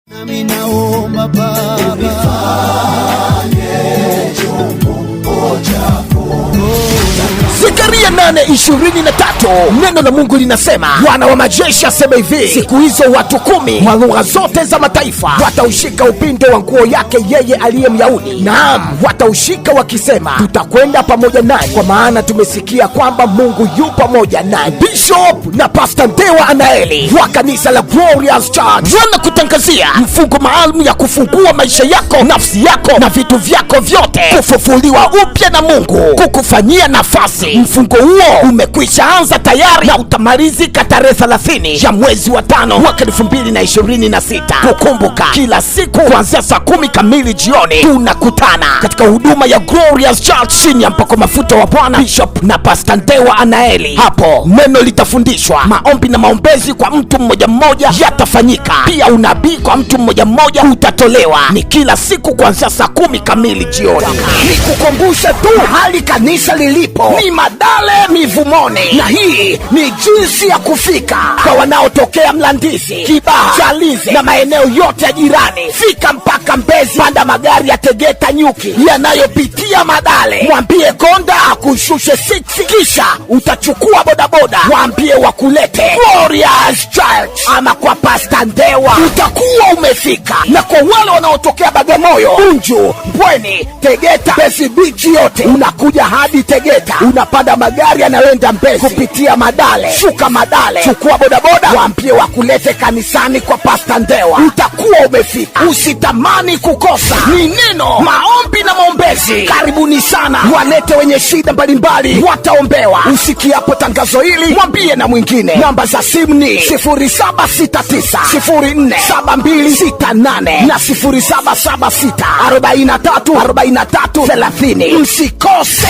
Nami naomba Baba Zekaria 8:23 neno la Mungu linasema, Bwana wa majeshi asema hivi, siku hizo watu 10 wa lugha zote za mataifa wataushika upinde wa nguo yake yeye aliye Myahudi. Naam, wataushika wakisema, tutakwenda pamoja naye, kwa maana tumesikia kwamba Mungu yu pamoja naye. Bishop na Pastor Ndewa Anaeli wa kanisa la Glorious Church wanakutangazia mfungo maalum ya kufungua maisha yako, nafsi yako na vitu vyako vyote, kufufuliwa upya na Mungu kukufanyia nafasi. Mfungo huo umekwisha anza tayari na utamalizika tarehe 30 ya mwezi wa 5 mwaka 2026. Kukumbuka, kila siku kuanzia saa 10 kamili jioni tunakutana katika huduma ya Glorious Church chini ya mpako mafuta wa Bwana Bishop na Pastor Ndewa Anaeli. Hapo neno litafundishwa, maombi na maombezi kwa mtu mmoja mmoja yatafanyika, pia unabii kwa mtu mmoja mmoja utatolewa. Ni kila siku kuanzia saa 10 kamili jioni. Nikukumbusha tu hali kanisa lilipo ni Madale Mivumoni, na hii ni jinsi ya kufika kwa wanaotokea Mlandizi, Kibaha, Chalize na maeneo yote ya jirani. Fika mpaka Mbezi, panda magari ya Tegeta Nyuki yanayopitia Madale, mwambie konda akushushe 6, kisha utachukua bodaboda, mwambie wakulete Glorious Church ama kwa Pastor Ndewa, utakuwa umefika. Na kwa wale wanaotokea Bagamoyo, Bunju, Mbweni, Tegeta, Mbezi Beach yote, unakuja hadi Tegeta, unapanda magari yanayoenda Mbezi kupitia Madale, shuka Madale, chukua bodaboda, waambie wakulete kanisani kwa Pastor Ndewa, utakuwa umefika. Usitamani kukosa. Ni neno, maombi na maombezi. Karibuni sana. Walete wenye shida mbalimbali, wataombewa. Usikiapo tangazo hili, mwambie na mwingine. Namba za simu ni 0769047268 na 0776434330. Msikose.